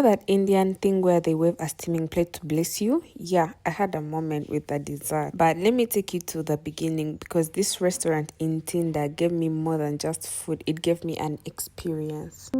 that Indian thing where they wave a steaming plate to bless you? Yeah, I had a moment with the dessert. But let me take you to the beginning, because this restaurant in Ntinda gave me more than just food. It gave me an experience.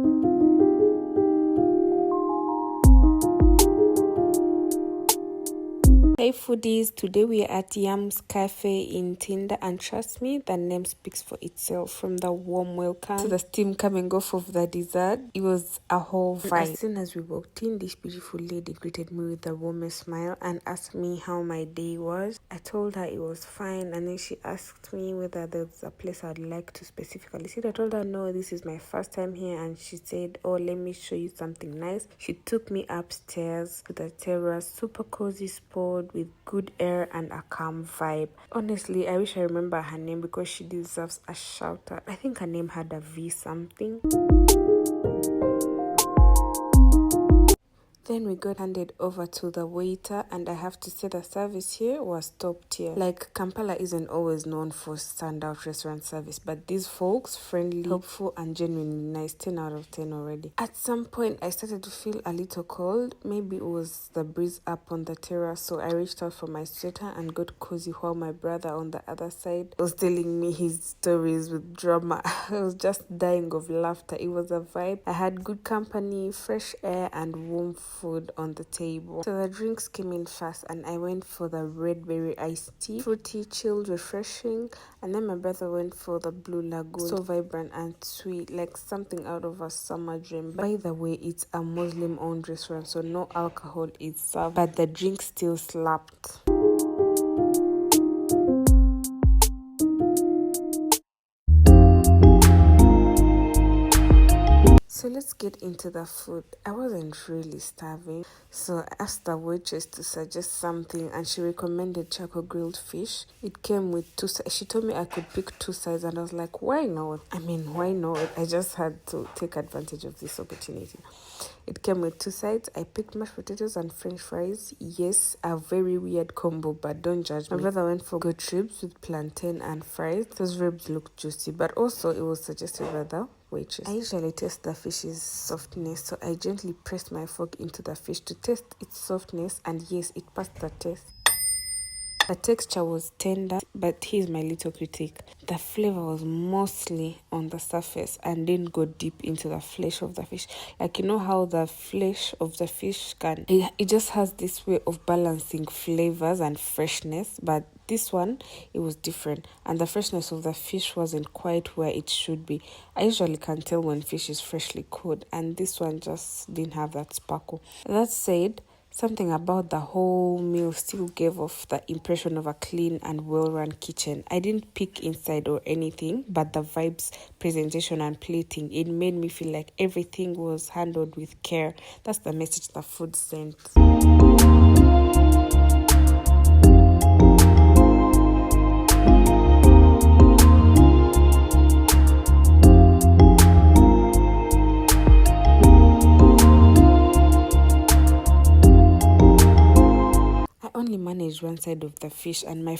Hey foodies, today we are at Yums Café Ntinda, and trust me, the name speaks for itself. From the warm welcome to the steam coming off of the dessert, it was a whole vibe. As soon as we walked in, this beautiful lady greeted me with the warmest smile and asked me how my day was. I told her it was fine, and then she asked me whether there's a place I'd like to specifically sit. I told her no, this is my first time here, and she said, oh, let me show you something nice. She took me upstairs to the terrace, super cozy spot with good air and a calm vibe. Honestly, I wish I remember her name because she deserves a shout out. I think her name had a V something. Then we got handed over to the waiter, and I have to say the service here was top tier. Like, Kampala isn't always known for standout restaurant service, but these folks, friendly, helpful, and genuinely nice. 10 out of 10 already. At some point, I started to feel a little cold. Maybe it was the breeze up on the terrace, so I reached out for my sweater and got cozy while my brother on the other side was telling me his stories with drama. I was just dying of laughter. It was a vibe. I had good company, fresh air, and warm food on the table. So the drinks came in fast, and I went for the red berry iced tea, fruity, chilled, refreshing. And then my brother went for the Blue Lagoon, so vibrant and sweet, like something out of a summer dream. By the way, it's a Muslim owned restaurant, so no alcohol is served, but the drink still slapped. So let's get into the food. I wasn't really starving, so I asked the waitress to suggest something, and she recommended charcoal grilled fish. It came with two sides. She told me I could pick two sides, and I was like, why not? Why not? I just had to take advantage of this opportunity. It came with two sides. I picked mashed potatoes and french fries. Yes, a very weird combo, but don't judge me. My brother went for goat ribs with plantain and fries. Those ribs looked juicy, but also it was suggested by the waitress. I usually taste the fish's softness, so I gently pressed my fork into the fish to test its softness, and yes, it passed the test. The texture was tender, but here's my little critique. The flavor was mostly on the surface and didn't go deep into the flesh of the fish. Like, you know how the flesh of the fish it just has this way of balancing flavors and freshness, but this one, it was different, and the freshness of the fish wasn't quite where it should be. I usually can tell when fish is freshly cooked, and this one just didn't have that sparkle. That said, something about the whole meal still gave off the impression of a clean and well-run kitchen. I didn't peek inside or anything, but the vibes, presentation, and plating, it made me feel like everything was handled with care. That's the message the food sent. Manage one side of the fish, and my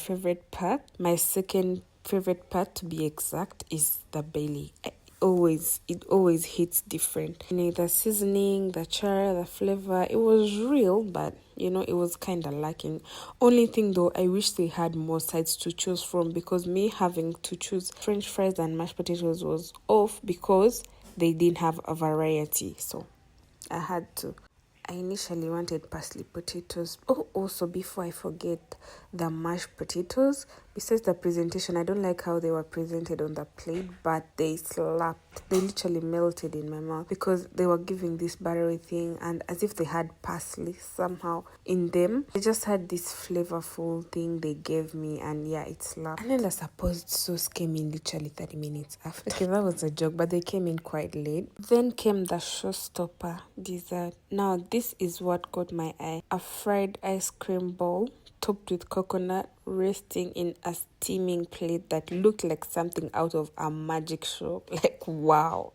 second favorite part to be exact, is the belly. It always hits different. The seasoning, the char, the flavor, it was real, but it was kind of lacking. Only thing though, I wish they had more sides to choose from, because me having to choose french fries and mashed potatoes was off because they didn't have a variety, so I had to. I initially wanted parsley potatoes. Oh, also, before I forget, the mashed potatoes. Besides the presentation, I don't like how they were presented on the plate, but they slapped. They literally melted in my mouth because they were giving this buttery thing, and as if they had parsley somehow in them. They just had this flavorful thing they gave me, and yeah, it slapped. And then the supposed sauce came in literally 30 minutes after. Okay, that was a joke, but they came in quite late. Then came the showstopper dessert. Now, this is what caught my eye. A fried ice cream bowl topped with coconut, resting in a steaming plate that looked like something out of a magic show. Like, wow.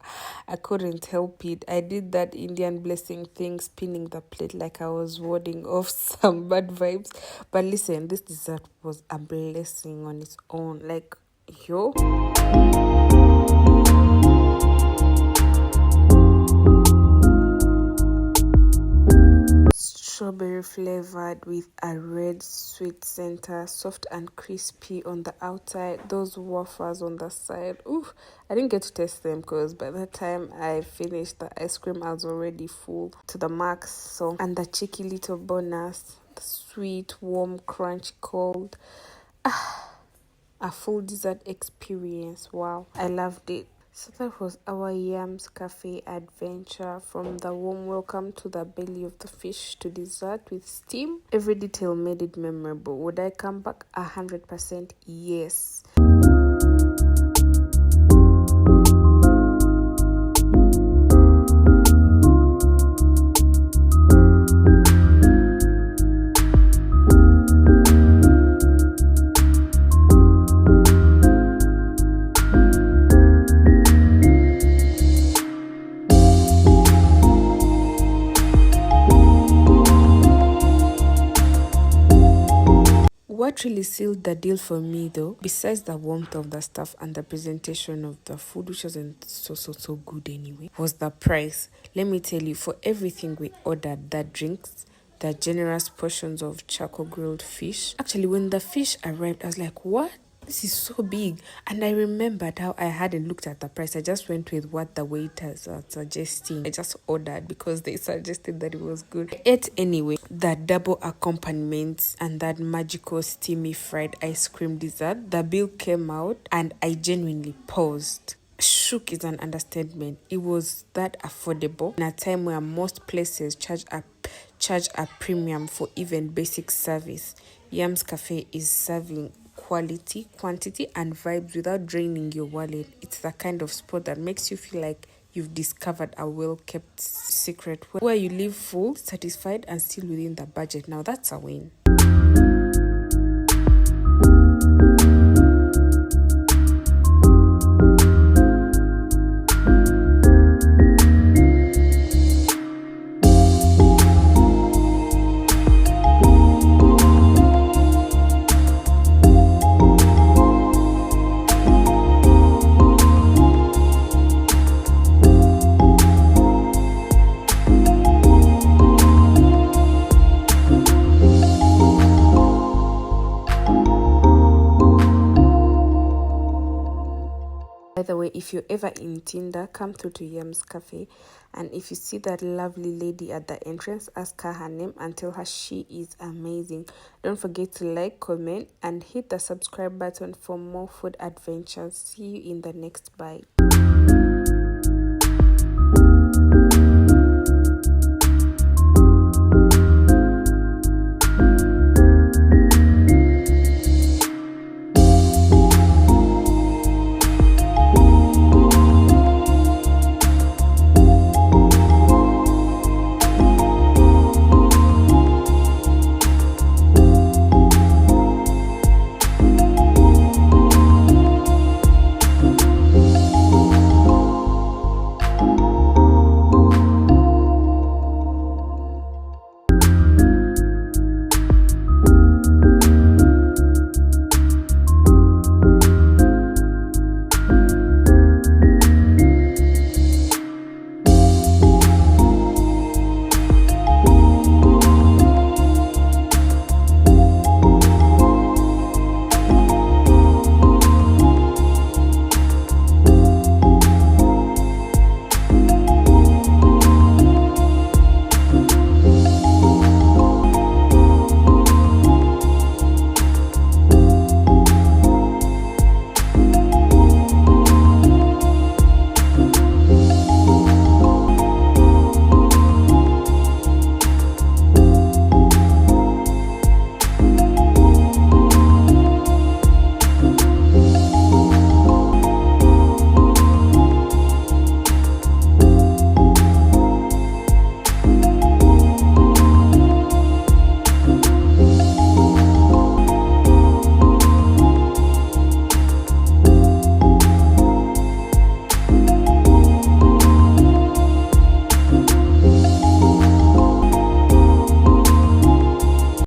I couldn't help it. I did that Indian blessing thing, spinning the plate like I was warding off some bad vibes. But listen, this dessert was a blessing on its own. Like, yo. strawberry flavored with a red sweet center, soft and crispy on the outside, those wafers on the side. Ooh, I didn't get to taste them because by the time I finished the ice cream I was already full to the max. So, and the cheeky little bonus, the sweet warm crunchy cold, a full dessert experience. Wow, I loved it. So that was our Yums Cafe adventure, from the warm welcome to the belly of the fish to dessert with steam. Every detail made it memorable. Would I come back? 100% yes. What really sealed the deal for me though, besides the warmth of the staff and the presentation of the food, which wasn't so good anyway, was the price. Let me tell you, for everything we ordered, the drinks, the generous portions of charcoal grilled fish. Actually, when the fish arrived, I was like, what? This is so big. And I remembered how I hadn't looked at the price. I just went with what the waiters were suggesting. I just ordered because they suggested that it was good. I ate anyway. The double accompaniments and that magical steamy fried ice cream dessert. The bill came out and I genuinely paused. Shook is an understatement. It was that affordable in a time where most places charge a premium for even basic service. Yums Cafe is serving quality, quantity, and vibes without draining your wallet. It's the kind of spot that makes you feel like you've discovered a well-kept secret where you live full, satisfied, and still within the budget. Now that's a win. By the way, if you're ever in Ntinda, come through to Yums Cafe, and if you see that lovely lady at the entrance, ask her her name and tell her she is amazing. Don't forget to like, comment, and hit the subscribe button for more food adventures. See you in the next bite.